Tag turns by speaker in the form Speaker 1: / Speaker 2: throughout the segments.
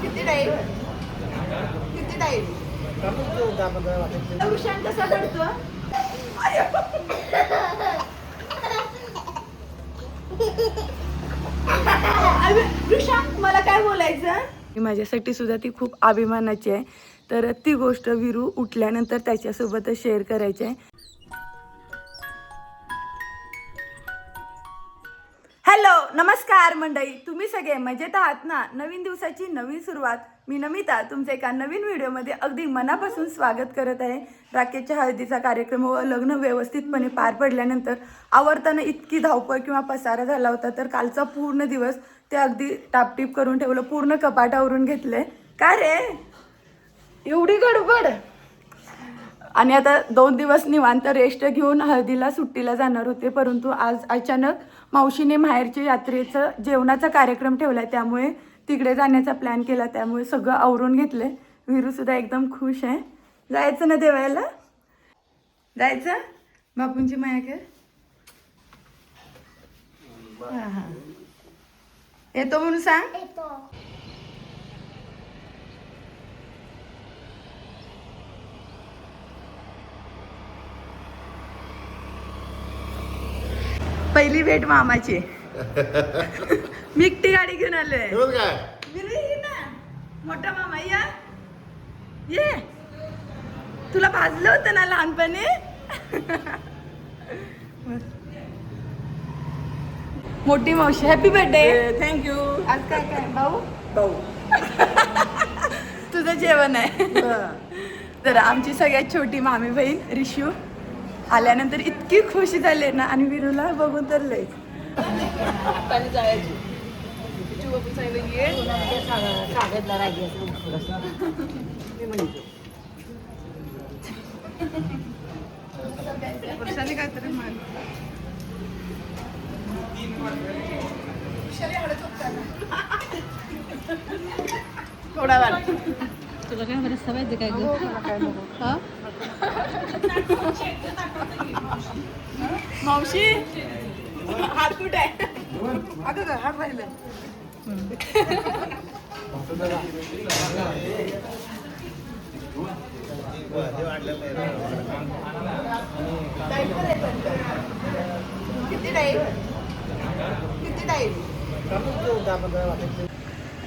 Speaker 1: किती टाईम किती टाईम शांत कसा करतो. मला काय बोलायचं. माझ्यासाठी सुद्धा ती खूप अभिमानाची आहे. तर ती गोष्ट विरू उठल्यानंतर त्याच्यासोबतच शेअर करायची आहे. हॅलो नमस्कार मंडळी, तुम्ही सगळे मजेत आहात ना. नवीन दिवसाची नवीन सुरुवात. मी नमिता तुमच्या एका नवीन व्हिडिओमध्ये अगदी मनापासून स्वागत करत आहे. राकेशच्या हळदीचा कार्यक्रम व लग्न व्यवस्थितपणे पार पडल्यानंतर आवरताना इतकी धावपळ किंवा पसारा झाला होता. तर कालचा पूर्ण दिवस ते अगदी टापटीप करून ठेवलं. पूर्ण कपाट आवरून घेतलंय. का रे एवढी गडबड. आणि आता 2 दिवस निवांत रेस्ट घेऊन हळदीला सुट्टीला जाणार होते. परंतु आज अचानक मावशीने माहेरच्या यात्रेचं जेवणाचा कार्यक्रम ठेवलाय, त्यामुळे तिकडे जाण्याचा प्लॅन केला. त्यामुळे सगळं आवरून घेतलंय. विरू सुद्धा एकदम खुश आहे. जायचं ना देवायला, जायचं बापूंची माया कर. हा येतो म्हणून सांग. पहिली भेट मामाची. मी एकटी गाडी घेऊन आलोय. मोठा मामा या ये. तुला भाजलं होतं ना लहानपणी. मोठी मावशी हॅपी बर्थडे. थँक्यू. आज काय काय भाऊ भाऊ तुझं जेवण आहे. तर आमची सगळ्यात छोटी मामी बहीण रिशू आल्यानंतर इतकी खुशी झाली ना. आणि विरूला बघून तर लय काहीतरी थोडा वेळ. तुला काय बरं सवय काय मावशी हात कुठे आहे. अगं हात राहिलं. किती टाईम किती टाईम.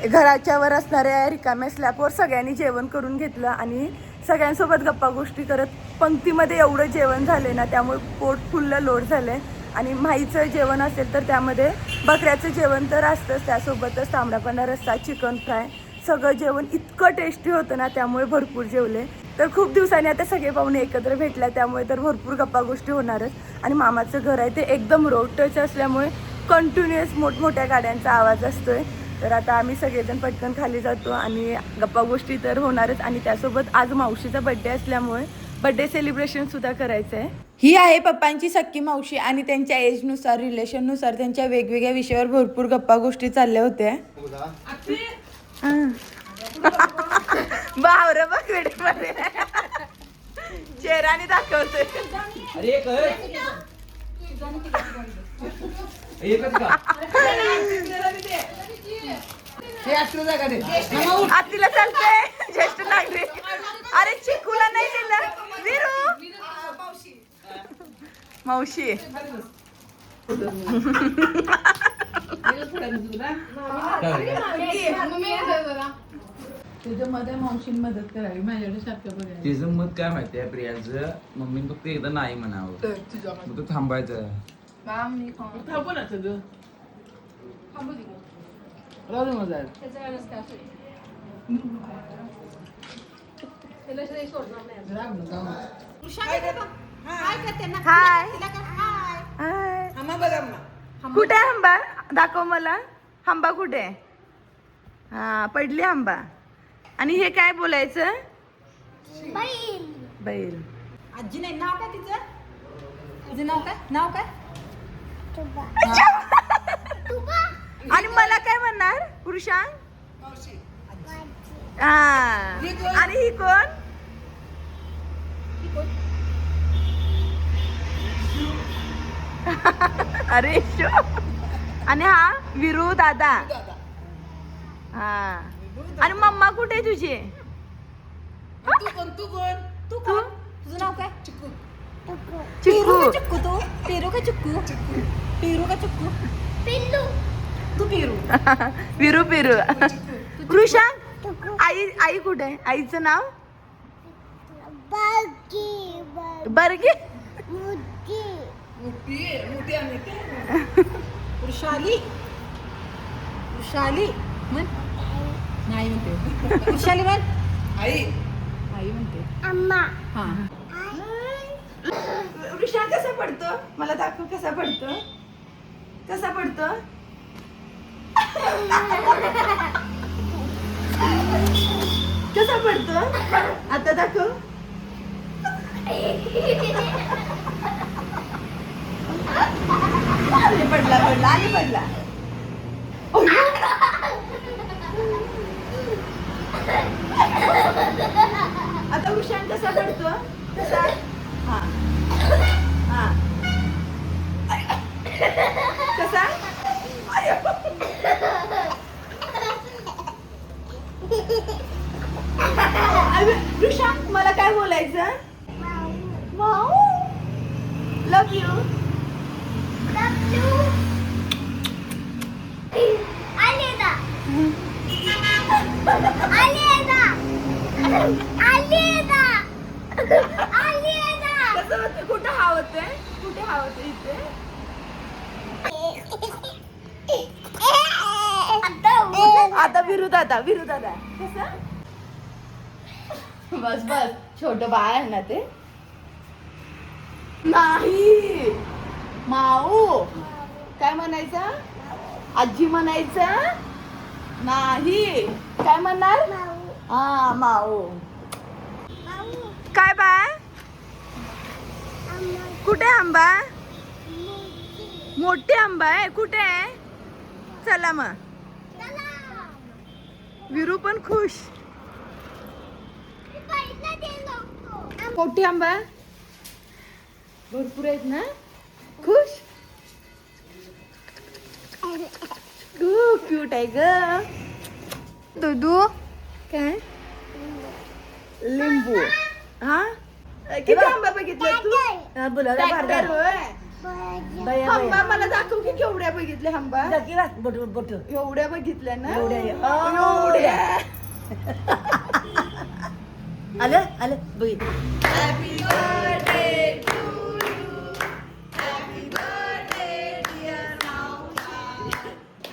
Speaker 1: घराच्या वर असणाऱ्या रिकाम्या स्लॅपवर सगळ्यांनी जेवण करून घेतलं आणि सगळ्यांसोबत गप्पा गोष्टी करत पंक्तीमध्ये एवढं जेवण झाले ना, त्यामुळे पोट फुल्ल लोड झालंय. आणि माईचं जेवण असेल तर त्यामध्ये बकऱ्याचं जेवण तर असतंच, त्यासोबतच तांबडा पांढरा रस्सा, चिकन फ्राय, सगळं जेवण इतकं टेस्टी होतं ना, त्यामुळे भरपूर जेवले. तर खूप दिवसांनी आता सगळे पाहुणे एकत्र भेटल्या, त्यामुळे तर भरपूर गप्पा गोष्टी होणारच. आणि मामाचं घर आहे ते एकदम रोड टच असल्यामुळे कंटिन्युअस मोठमोठ्या गाड्यांचा आवाज असतोय. तर आता आम्ही सगळेजण पटकन खाली जातो आणि गप्पा गोष्टी तर होणारच. आणि त्यासोबत आज मावशीचा बड्डे असल्यामुळे बड्डे सेलिब्रेशन सुद्धा करायचं आहे. ही आहे पप्पांची सक्की मावशी आणि त्यांच्या एजनुसार रिलेशननुसार त्यांच्या वेगवेगळ्या विषयावर भरपूर गप्पा गोष्टी चालल्या होत्या. बावरं बघ वेळेमध्ये चेहराने दाखवतोय. आतीला चालतंय ज्येष्ठ नागरिक. अरे चिकूला नाही दिलं विरू. मावशी तुझ्या मध्ये मावशीने मदत करावी माझ्याकडे सारखं बघायला.
Speaker 2: तिचं मत काय माहिती आहे प्रियाचं. मम्मीने फक्त एकदा नाही म्हणावं, मग तू थांबायचं.
Speaker 1: थांबू ना सगळं थांबू दे. कुठे आंबा दाखव मला. आंबा कुठे. हा पडली आंबा. आणि हे काय बोलायचं. बैल. आजी नाही नाव काय तिचं. तिचं नाव काय. नाव काय. आणि मला काय म्हणणार पुरुषांग. हा आणि ही कोण. अरे शो आणि हा विरू दादा. हा आणि मम्मा कुठे आहे तुझी?
Speaker 3: तू कोण? तुझं नाव काय?
Speaker 1: चिक्कू.
Speaker 3: चिक्कू तू? पेरू का चिक्कू? पेरू का चिक्कू? पिल्लू. तू पेरू.
Speaker 1: विरू पिरू. कृषा आई कुठे आहे? आईचं नाव बर्गी.
Speaker 3: वृषाली. वृषाली म्हण. नाही म्हणते. वृषाली म्हण. आई म्हणते. हा.
Speaker 1: वृषा कसा पडतो? मला दाखव कसा पडतो. कसा पडतो? कसा पडतो? आता दाखव. पडला आणि पडला. आता वृषांत कसा पडतो? कसा? हा हा. कसा? वृषांत मला काय बोलायचं? माऊ लव यू. कुठे हावते? कुठे हावते इथे? आता विरू दादा कसं? बस छोट बाळ आहे ना ते. नाही माऊ काय म्हणायचं? आजी म्हणायचं नाही. काय म्हणणार? हा माऊ. काय बाळ? कुठे आंबा? मोठे आंबा आहे. कुठे आहे? चला मग. विरू पण खुश. मोठी आंबा भरपूर आहेत ना. खुश. क्यूट आहे ग. दुधू काय? लिंबू. हा किती आंबा बघितले तू? ट्रॅक्टर होय. आंबा मला दाखव की केवढ्या बघितले आंबा. एवढ्या बघितल्या ना. एवढ्या.
Speaker 3: आलं बघितलं.
Speaker 1: Happy birthday to you. Happy birthday dear माऊशी.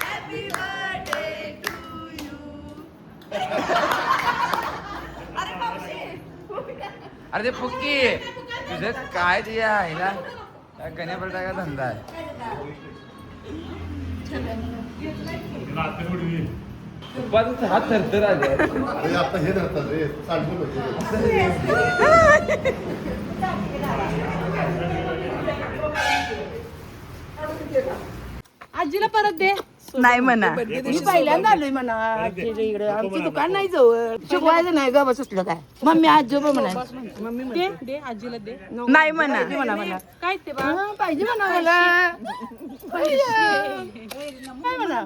Speaker 1: Happy birthday to you. अरे मावशी.
Speaker 2: अरे ते फुक्की तुझं काय तुझ्या आईला गण्या पडता का धंदा आहे. पप्पाचा हात थरथर आले.
Speaker 4: अरे आता हे धरतात रे सांडून
Speaker 3: आजीला परत दे.
Speaker 1: नाही म्हणा.
Speaker 3: मी पहिल्यांदा आलोय म्हणा इकडे. आमचं दुकान नाही जवळ. शिकवायचं नाही ग बस असलं काय. मम्मी आजोबा म्हणायचं. मम्मी दे आजीला दे.
Speaker 1: नाही म्हणा.
Speaker 3: म्हणा मला काय ते पाहिजे म्हणा मला. काय म्हणा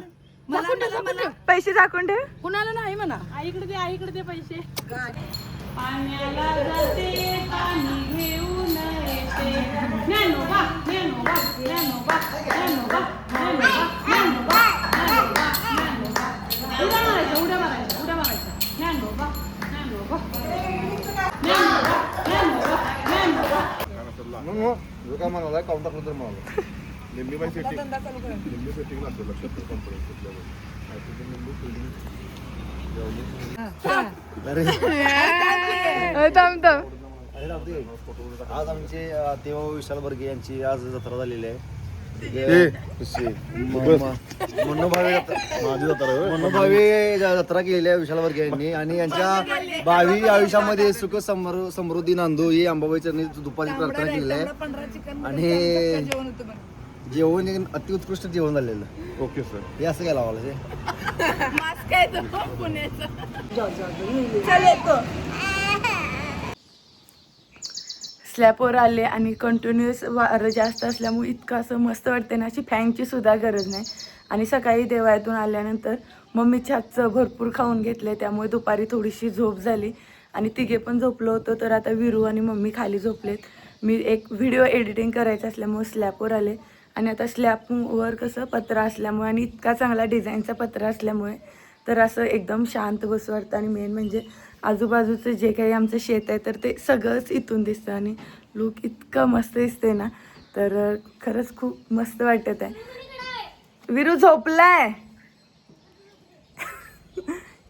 Speaker 3: मला
Speaker 1: पैसे दाखवून ठेव.
Speaker 3: कुणाला नाही म्हणा. आईकडे दे पैसे. पाण्याला जाते पाणी घेऊन येते. ज्ञानोबा ज्ञानोबा ज्ञानोबा ज्ञानोबा ज्ञानोबा ज्ञानोबा ज्ञानोबा ज्ञानोबा. उड्या मारायच्या ज्ञानोबा ज्ञानोबा ज्ञानोबा ज्ञानोबा ज्ञानोबा.
Speaker 4: जो का म्हणाला काउंटर तर म्हणाला लिंबीबाई सेटिंग लिंबी सेटिंग लागतो लक्षात कॉन्फरन्स
Speaker 5: आज आमचे तेव्हा विशाल बर्गे यांची आज जत्रा झालेली आहे. मनोभावे जत्रा केलेली आहे विशाल बर्गे यांनी आणि यांच्या भावी आयुष्यामध्ये सुख समृद्धी नांदो ही अंबाबाई चरणी दुपारची प्रार्थना केलेली आहे. आणि जेवण अतिउत्कृष्ट जेवण झालेलं.
Speaker 4: Okay sir.
Speaker 5: हे असं काय लावायला ते
Speaker 1: मास्क आहे तो पुण्याचा. चल येतो. स्लॅपवर आले आणि कंटिन्युअस वारं जास्त असल्यामुळे इतकं असं मस्त वाटते ना, अशी फॅनची सुद्धा गरज नाही. आणि सकाळी देवळातून आल्यानंतर मम्मीच्या हातचं भरपूर खाऊन घेतले, त्यामुळे दुपारी थोडीशी झोप झाली आणि तिघे पण झोपलो होतो. तर आता विरू आणि मम्मी खाली झोपलेत. मी एक व्हिडिओ एडिटिंग करायचं असल्यामुळे स्लॅपवर आले आणि आता स्लॅपवर कसं पत्रा असल्यामुळे आणि इतका चांगला डिझाईनचा पत्रा असल्यामुळे तर असं एकदम शांत बसू वाटतं. आणि मेन म्हणजे आजूबाजूचं जे काही आमचं शेत आहे तर ते सगळंच इथून दिसतं आणि लुक इतकं मस्त दिसते ना, तर खरंच खूप मस्त वाटत आहे. विरू झोपलाय.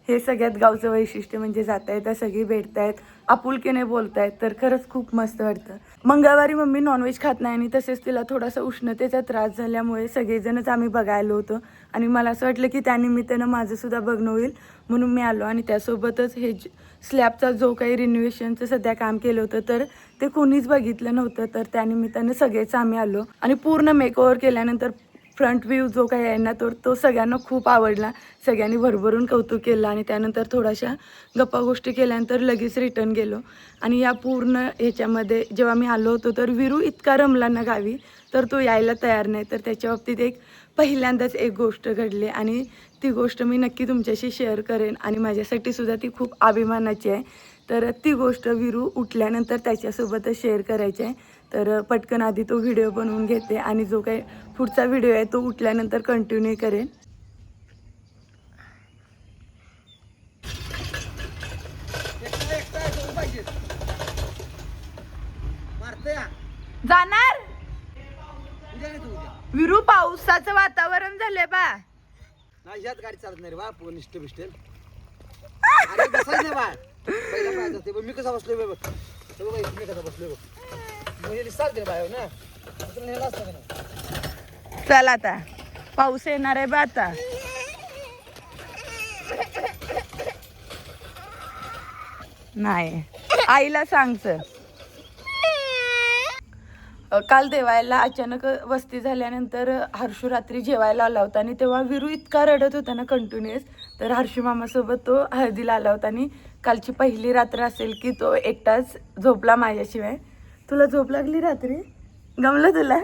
Speaker 1: हे सगळ्यात गावचं वैशिष्ट्य म्हणजे जाता येता सगळी भेटतायत, आपुलकीने बोलतायत, तर खरंच खूप मस्त वाटतं. मंगळवारी मम्मी नॉनव्हेज खात नाही आणि तसेच तिला थोडासा उष्णतेचा त्रास झाल्यामुळे सगळेजणच आम्ही बघायला होतो आणि मला असं वाटलं की त्यानिमित्तानं माझं सुद्धा बघणं होईल म्हणून मी आलो. आणि त्यासोबतच हे स्लॅबचा जो काही रिनोव्हेशनचं सध्या काम केलं होतं तर ते कोणीच बघितलं नव्हतं, तर त्यानिमित्तानं सगळेच आम्ही आलो आणि पूर्ण मेकओव्हर केल्यानंतर फ्रंट व्ह्यू जो काही आहे ना तो सगळ्यांना खूप आवडला. सगळ्यांनी भरभरून कौतुक केलं आणि त्यानंतर थोड्याशा गप्पा गोष्टी केल्यानंतर लगेच रिटर्न गेलो. आणि या पूर्ण ह्याच्यामध्ये जेव्हा मी आलो होतो तर विरू इतका रमला ना गावी, तर तो यायला तयार नाही. तर त्याच्या बाबतीत एक पहिल्यांदाच एक गोष्ट घडली आणि ती गोष्ट मी नक्की तुमच्याशी शेअर करेन आणि माझ्यासाठी सुद्धा ती खूप अभिमानाची आहे. तर ती गोष्ट विरू उठल्यानंतर त्याच्यासोबतच शेअर करायची आहे. तर पटकन आधी तो व्हिडिओ बनवून घेते आणि जो काही पुढचा व्हिडिओ आहे तो उठल्यानंतर कंटिन्यू करेन. जाणार विरू, पावसाचं वातावरण झालंय बा.
Speaker 5: यात गाडी चालत नाही रे बा, निष्ठ बिष्टेल. अरे बसायचं नाही बा, पहिला पाहायचं ते मी कसा बसलोय बघ, मी कसा बसलोय बघ, म्हणजे दिसतात ते बाय ना, तुला नेला असतं ना.
Speaker 1: चल आता पाऊस येणार आहे बा आता. नाही आईला सांगचं. काल देवायला अचानक वस्ती झाल्यानंतर हर्षू रात्री जेवायला आला होता आणि तेव्हा विरू इतका रडत होता ना कंटिन्युअस. तर हर्षू मामासोबत तो हळदीला आला होता आणि कालची पहिली रात्र असेल की तो एकटाच झोपला माझ्याशिवाय. तुला झोप लागली रात्री? गमलं तुला?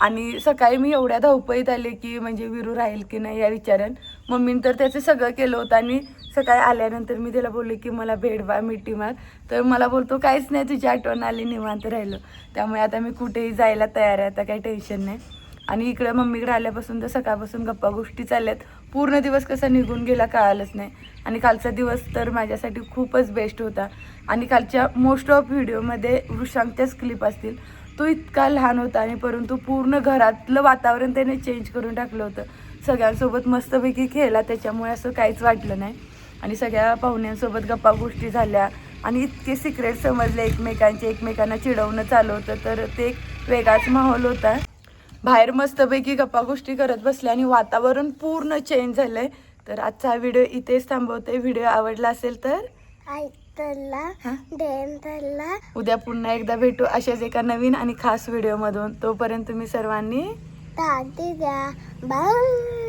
Speaker 1: आणि सकाळी मी एवढ्या धावपळीत आले की म्हणजे विरू राहील की नाही या विचारानं. मम्मीनं तर त्याचं सगळं केलं होतं आणि सकाळी आल्यानंतर मी त्याला बोलले की मला भेट बा, मिठी मार. तर मला बोलतो काहीच नाही, तुझी आठवण आली, निवांत राहिलो. त्यामुळे आता मी कुठेही जायला तयार आहे, आता काही टेन्शन नाही. आणि इकडं मम्मीकडे आल्यापासून तर सकाळपासून गप्पा गोष्टी चालल्यात. पूर्ण दिवस कसा निघून गेला कळालंच नाही. आणि कालचा दिवस तर माझ्यासाठी खूपच बेस्ट होता. आणि कालच्या मोस्ट ऑफ व्हिडिओमध्ये वृषांकच्याच क्लिप असतील. तो इतका लहान होता आणि परंतु पूर्ण घरातलं वातावरण त्याने चेंज करून टाकलं होतं. सगळ्यांसोबत मस्तपैकी खेळला, त्याच्यामुळे असं काहीच वाटलं नाही. आणि सगळ्या पाहुण्यांसोबत गप्पा गोष्टी झाल्या आणि इतके सिक्रेट समजले एकमेकांचे, एकमेकांना चिडवणं चालू होतं. तर ते एक वेगळाच माहोल होता. बाहेर मस्तपैकी गप्पा गोष्टी करत बसल्या आणि वातावरण पूर्ण चेंज झालं आहे. तर आजचा हा व्हिडिओ इथेच थांबवते. व्हिडिओ आवडला असेल तर उद्या पुन्हा एकदा भेटू अशाच एका नवीन आणि खास व्हिडिओमधून. तोपर्यंत तुम्ही सर्वांनी
Speaker 6: द्या. बाय.